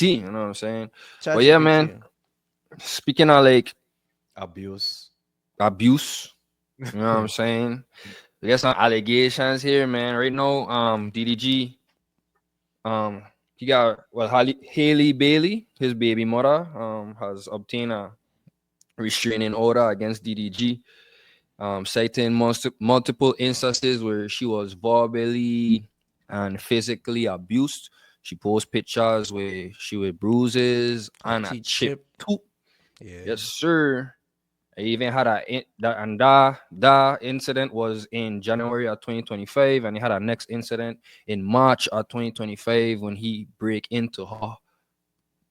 You know what I'm saying? But yeah, man. ChatGPT. Speaking of like Abuse. abuse, you know what I'm saying? We got some allegations here, man. Right now, DDG, um, he got well, Haley Bailey, his baby mother, has obtained a restraining order against DDG, citing multiple instances where she was verbally and physically abused. She posts pictures where she with bruises A and a teach chip chip. too. Yeah. Yes, sir. I even had that incident was in January of 2025, and he had a next incident in March of 2025 when he break into her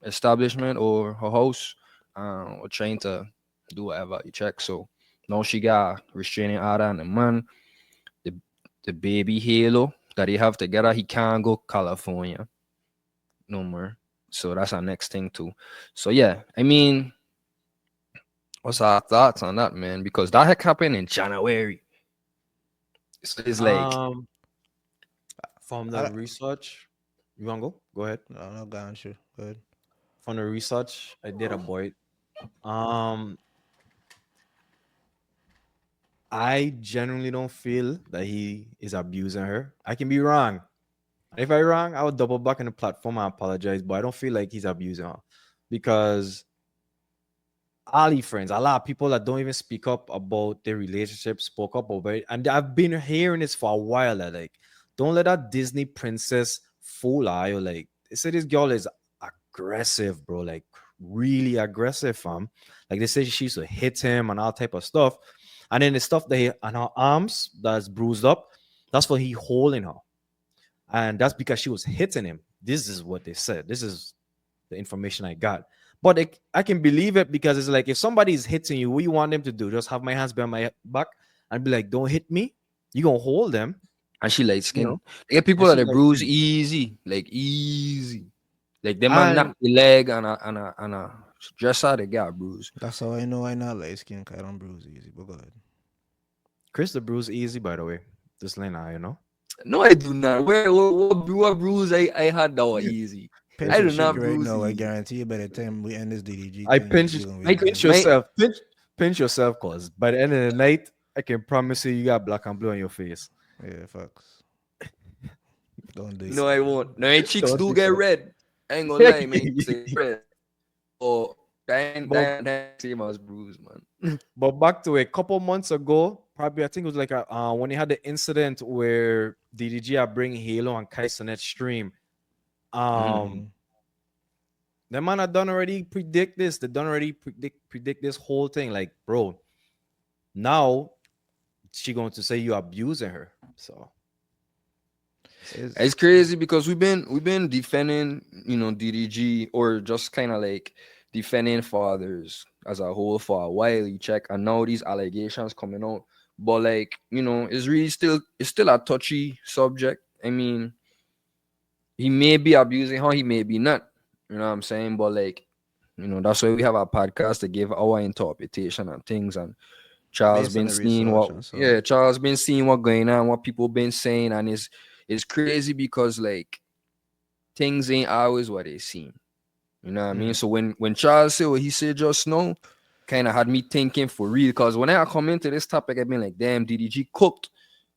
establishment or her house, or trying to do whatever you check. So now she got restraining order, and the man, the the baby Halo that he have together, he can't go California no more. So that's our next thing too. So yeah, I mean, what's our thoughts on that, man? Because that had happened in January. So it's like, Um, from the I, research, you wanna go? Go ahead. no, no, got you. Good. From the research, I did a boy. Um, I genuinely don't feel that he is abusing her. I can be wrong. And if I'm wrong, I would double back on the platform and apologize. But I don't feel like he's abusing her because Ali friends, a lot of people that don't even speak up about their relationship spoke up about it. And I've been hearing this for a while. That like, don't let that Disney princess fool her. Or like, they say this girl is aggressive, bro. Like, really aggressive, fam. Like, they say she used to hit him and all type of stuff. And then the stuff that he, on her arms that's bruised up, that's for he holding her. And that's because she was hitting him. This is what they said. This is the information I got. But I can believe it because it's like if somebody is hitting you, what you want them to do? Just have my hands behind my back and be like, "Don't hit me." You gonna hold them, and she light you skin. know? They get people And that she they like, bruise easy, like easy. Like them man knock and the leg and a dresser, they got a bruise. That's how I know I not light skin. 'Cause I don't bruise easy. But good. Chris the bruise easy, by the way. Just like now, No, I do not. What bruise I had that was easy. Pinch I your do cheek not right bruise now. I easy. guarantee you by the time we end this DDG I thing, pinch you're gonna be My pinch bruising. my yourself, pinch yourself, cause by the end of the night, I can promise you, you got black and blue on your face. Yeah, facts. Don't do no, it. I won't. No, my cheeks Don't do do get so. red. I ain't gonna lie, man. Cheeks they red. Oh, but that same as bruise, man. But back to a couple months ago, probably I think it was like when he had the incident where DDG are bringing Halo and Kaisenet stream. Mhm. Um, the man had done already predict this. They done already predict this whole thing. Like, bro, now she going to say you abusing her. So It's It's crazy because we've been defending, DDG, or just kind of like defending fathers as a whole for a while. You check, and now these allegations coming out, but like, it's still a touchy subject. I mean, he may be abusing her, he may be not. You know what I'm saying? But like, that's why we have a podcast to give our interpretation and things. And Charles based on been the seeing what, research and so. yeah, Charles been seeing what going on, what people been saying, and it's crazy because like things ain't always what they seem. You know what I mean? mhm. So when Charles said what he said just now, kind of had me thinking for real. Because when I come into this topic, I've been like, damn, DDG cooked.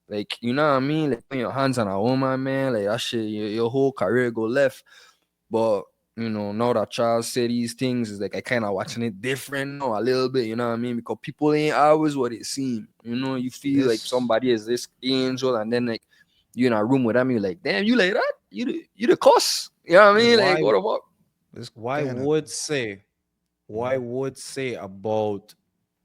Like, you know what I mean? Like, putting your hands on a woman, man, like that shit, your whole career go left. But now that Charles said these things, is like I kind of watching it different now a little bit. You know what I mean? Because people ain't always what it seem. You feel like This somebody is this angel, and then like you in a room with them, you're like, damn, you like that? You the cuss? You know what I mean? Like, why what the fuck? this why kind of would say why would say about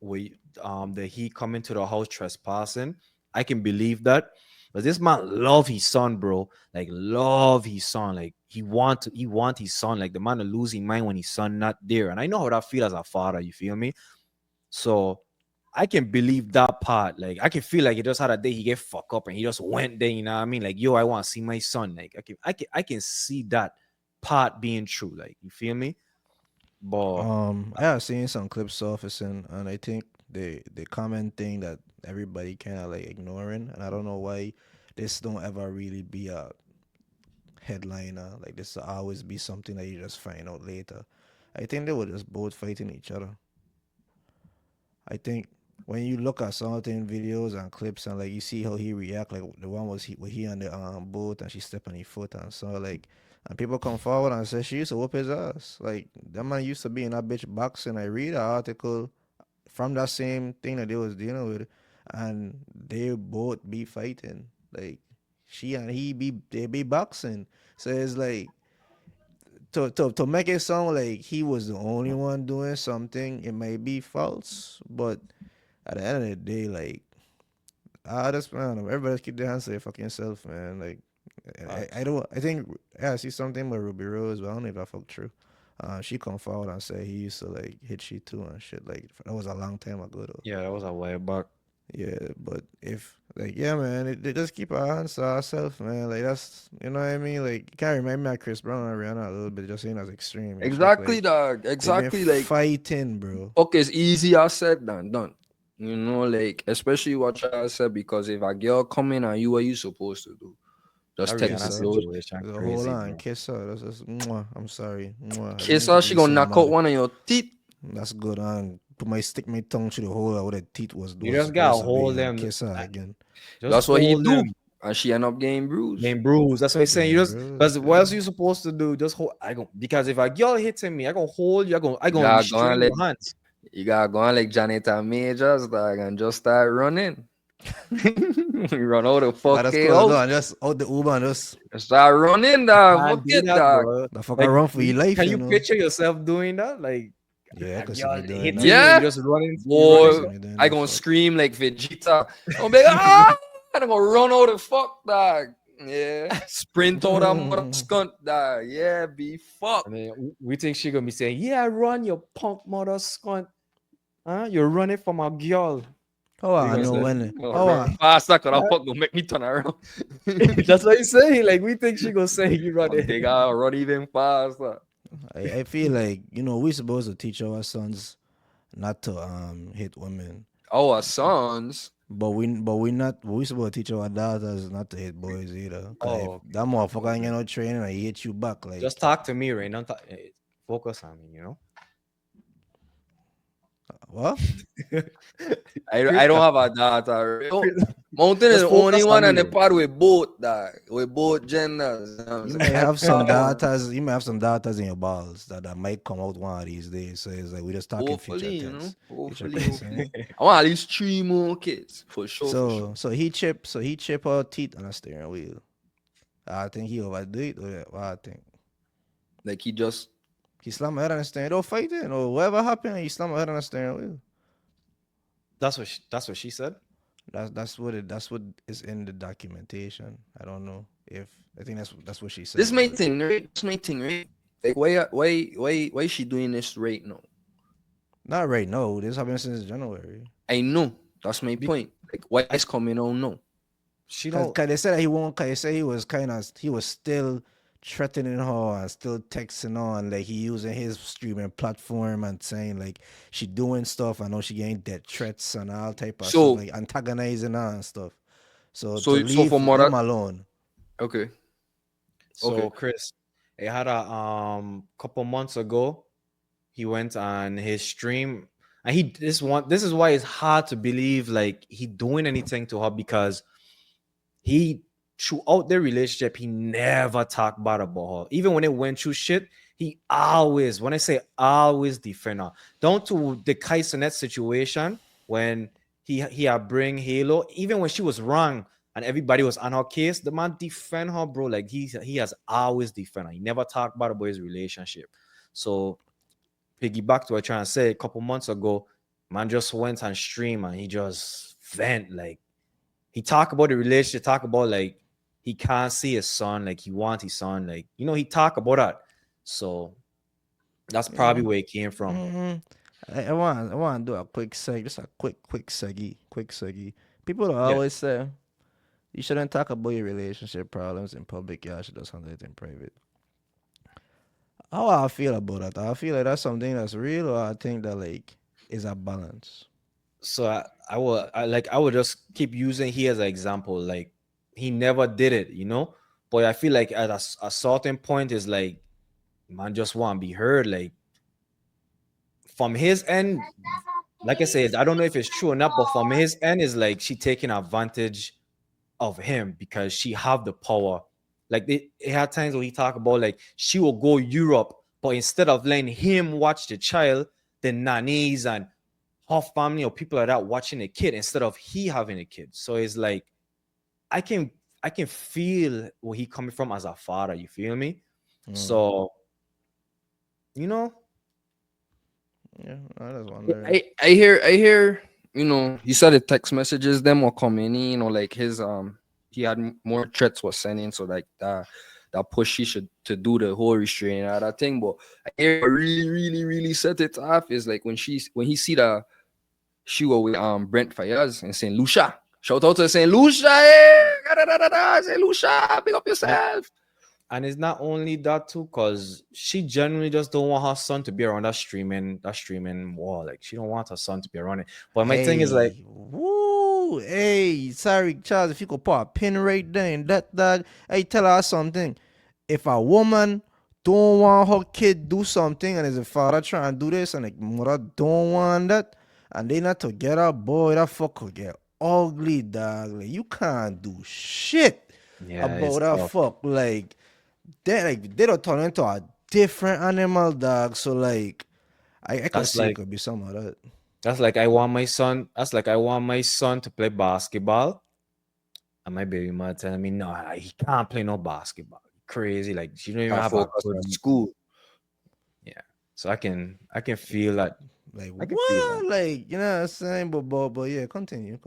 we the he coming to the house trespassing? I can believe that. But this man love his son, bro. Like love his son. Like he want his son. Like the man to lose his mind when his son not there. And I know how that feel as a father. You feel me? So I can believe that part. Like I can feel like he just had a day he get fucked up and he just went there. You know what I mean? Like yo, I want to see my son. Like I can see that part being true. Like you feel me? But I have seen some clips surfacing, and I think the common thing that everybody kind of like ignoring, and I don't know why this don't ever really be a headliner. Like this will always be something that you just find out later. I think they were just both fighting each other. I think when you look at certain videos and clips and like you see how he react, like the one was he on the boat and she stepped on his foot and so like and people come forward and say she used to whoop his ass. Like that man used to be in that bitch boxing. I read an article from that same thing that they was dealing with, and they both be fighting. Like she and he be they be boxing. So it's like to make it sound like he was the only one doing something, it may be false, but at the end of the day, like I just man, everybody keep their hands to their fucking self, man. Like I don't I think I see something with Ruby Rose, but I don't know if I fuck true. She come forward and say he used to like hit she too and shit. Like that was a long time ago though. Yeah, that was a while back. Yeah, but if like yeah, man, they just keep our hands to ourselves, man. Like that's you know what I mean. Like you can't remind me of Chris Brown and Rihanna a little bit, just saying as extreme. And shit. Exactly, Like dog. they've Exactly. been Like, fighting, bro. fuck is easier said than done. You know, like, especially what I said, because if a girl come in and you, what you supposed to do? Just That text Rihanna the Kiss her. close. situation Hold crazy, on, bro. kiss her. That's just, mwah, I'm sorry. Mwah. I didn't Kiss mean her, to she be gonna knock out somebody. one of your teeth. That's good. And put my stick my tongue to the hole where the teeth You was just gotta supposed to be hold and them. kiss her again. Just That's what he hold do. them. And she end up getting bruised. Name bruise. That's what he's saying. You Yeah, just bro. because what else you supposed to do? Just hold. I go because if a girl hitting me, I gonna hold you. I You gonna gotta go on restrain like your hands. you gotta go on like Janetta Majors, dog, and just start running. Run out the I just fucking close the house. door and just out the Uber and just Start running, dog. Can't Fuck do it, that, dog. bro. the fuck Like, run for your life, can you you know. picture yourself doing that? Like Yeah, I a could see girl me doing hitting that. you and you Yeah, just running. You I running. could boy. see me doing I that. gonna Fuck. scream like Vegeta. I'm like, ah! I'm gonna run out the fuck, dog. Yeah. Sprint out that mother scunt, dog. Yeah, be fucked. And then we think she gonna be saying, "Yeah, run, you punk mother scunt. Huh? You're running from a girl." Oh, We I gonna know say, when. Oh, Oh, run faster, cause that fuck gonna make me turn around. that's what he's saying. Like we think she gonna say you Oh, they running. gotta run even faster. I feel like we supposed to teach our sons not to hit women, Our sons. but we supposed to teach our daughters not to hit boys either. Cause if Oh, okay. that motherfucker ain't get no training and he hit you back, like Just talk to me, right? Don't focus on me. what? I don't have a daughter. Mountain is Just the only focus on one on the me. pod with both, dog. With both genders. You know what I'm You saying? may have That's some all I want. daughters. You may have some daughters in your balls that might come out one of these days. So it's like we just talking future Hopefully, you know. tense. Future Hopefully, tense, you know? hopefully. I want at least 3 more kids. For sure, for sure. So he chip her teeth on a steering wheel. I think he overdo it. What I think Like he just he slammed her head on the steering. Don't fight it or whatever happened. He slammed her head on the steering wheel. That's what she said. That's what is in the documentation. I don't know if I think that's what she said. this main but- thing, right? This main thing, right? Like why is she doing this right now? Not right now. This happened since January. I know. That's my point. Like why is coming on now? She Cause, don't. 'cause they said that he won't. Cause they said he was still threatening her and still texting her and like he using his streaming platform and saying like she doing stuff. I know she getting death threats and all type of So- stuff like antagonizing her and stuff. So So- to so leave for mother- them alone. Okay. So Okay. Chris, it had a couple months ago, he went on his stream and this is why it's hard to believe like he doing anything to her because he throughout their relationship he never talked bad about her. Even when it went through shit, he always, when I say always, defend her. Down to the Kai Cenat situation when he had bring Halo, even when she was wrong and everybody was on her case, the man defend her, bro. Like he has always defend her. He never talked bad about his relationship. So piggyback to what I'm trying to say, a couple months ago, man just went on stream and he just vent like he talk about the relationship, talk about like he can't see his son, like he wants his son, like he talk about that. So that's probably where it came from. Mhm. I want to do a quick seg, just a quick seggy. People always say you shouldn't talk about your relationship problems in public. You should just handle it in private. How I feel about that? I feel like that's something that's real, or I think that like is a balance. So I would just keep using he as an example. Like he never did it, But I feel like at a certain point is like man just want to be heard. Like from his end, like I said, I don't know if it's true or not, but from his end is like she taking advantage of him because she have the power. Like it had times where he talk about like she will go Europe, but instead of letting him watch the child, the nannies and her family or people like that watching the kid instead of he having a kid. So it's like I can I can feel where he coming from as a father. You feel me? Mm. So you know, Yeah, I was wondering. I hear, he said the text messages them were coming in, or like his he had more threats was sending, so like that push he should to do the whole restraining order thing. But I hear what really set it off is like when he see the she was with Brent Faiyaz in St. Lucia. Shout out to St. Lucia, St. Lucia, big up and yourself. and it's not only that too, cause she genuinely just don't want her son to be around that streaming wall. Like she don't want her son to be around it. But my thing is like, Hey, woo, hey, sorry, Charles, if you could put a pin right there in that dog. Hey, tell her something. If a woman don't want her kid do something and there's a father trying to do this and the mother don't want that and they not together, boy, that fuck could get ugly, dog. Like you can't do shit yeah, about it's that tough. fuck. They don't turn into a different animal, dog. So like I could That's see it like could be some of that. that's like I want my son. That's like I want my son to play basketball, and my baby mother telling me no, he can't play no basketball. Crazy, like she don't even Can't have a focus good. on school. Yeah, so I can feel that. Like I can feel that. what? Like you know what I'm saying? But yeah, continue.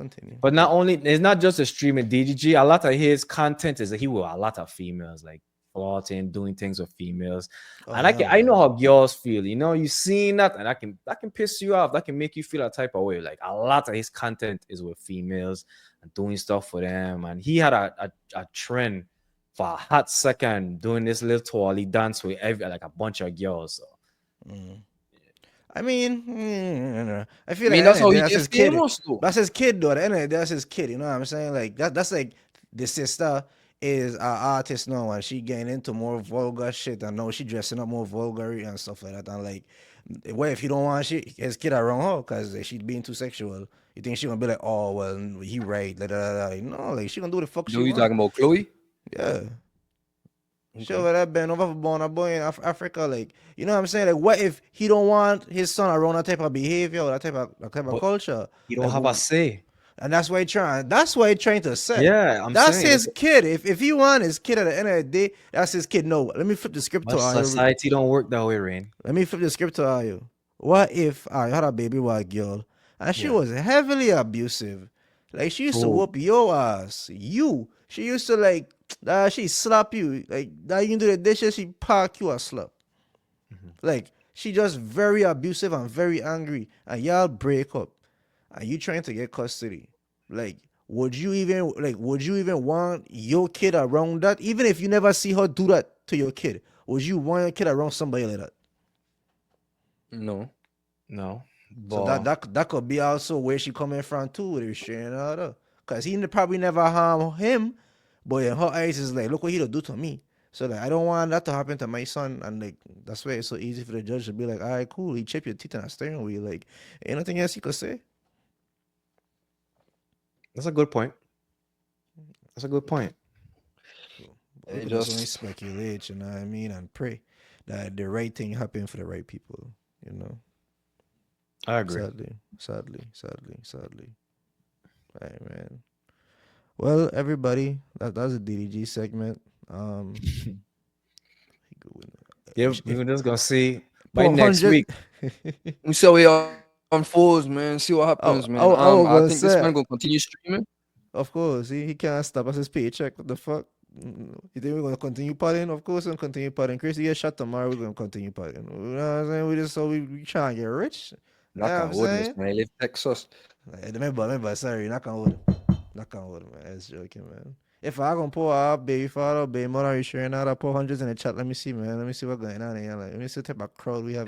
But not only it's not just a streaming DDG. A lot of his content is that he will a lot of females like flirting, doing things with females, Oh and I hell can I know no. how girls feel. You know, you seen that, and that can piss you off. That can make you feel a type of way. Like a lot of his content is with females and doing stuff for them, and he had a trend for a hot second doing this little twirly dance with like a bunch of girls. So Mm. I mean, I I feel like mean, at the end that's of the how day, he that's get his kid. famous though. That's his kid, though. At the end of the day, that's his kid. You know what I'm saying? Like that's like the sister is an artist now, and she getting into more vulgar shit. I know she dressing up more vulgar and stuff like that. And like, what if he don't want his kid around her because she's being too sexual? You think she gonna be like, oh well, he right? Like, no, like she gonna do the fuck You she know you want. talking about Chloe? Yeah. Okay. Sure, that been over for born a boy in Africa, like you know what I'm saying. Like, what if he don't want his son around that type of behavior or that type of but culture? he don't Like, have a say. and that's why he trying. That's why he trying to say. Yeah, I'm That's saying his it's kid. If he want his kid at the end of the day, that's his kid. No, let me flip the script to but you. society don't work that way, Rain. Let me flip the script to you. What if I had a baby with a girl and she Yeah. was heavily abusive? Like she used to True. whoop your ass. She used to like she slap you. Like that you can do the dishes, she park you a slap. Mhm. Like she just very abusive and very angry. And y'all break up. And you trying to get custody. Like would you even want your kid around that? Even if you never see her do that to your kid, would you want your kid around somebody like that? No. No, So that but that that could be also where she coming from too with restraining order. Cause he probably never harm him, but in her eyes is like, look what he'll do to me. So like I don't want that to happen to my son. And like that's why it's so easy for the judge to be like, all right, cool, he chip your teeth on a steering wheel. Like ain't nothing else he could say. that's a good point. That's a good point. We It could just only just speculate, you know what I mean, and pray that the right thing happen for the right people, you know. I agree. Sadly. Right, man. Well, everybody, that's a DDG segment. Yeah, we If were just gonna see by Paul next hundred, week. we see how it unfolds, man. See what happens, man. I I was think gonna this man say, gonna continue streaming. of course, he can't stop us his paycheck. What the fuck? You think we're gonna continue partying? Of course, we're gonna continue partying. Chris, you get shot tomorrow. We're gonna continue partying. You know what I'm saying? We trying to get rich. You know Knock what on I'm wood, this saying? man. I live Texas. Remember, sorry, knock on wood. Knock on wood, man. That's joking, man. If I gonna pour out baby father, baby mother, you sharing out, I pour hundreds in the chat. Let me see, man. Let me see what's going on here. Like, let me see what type of crowd we have.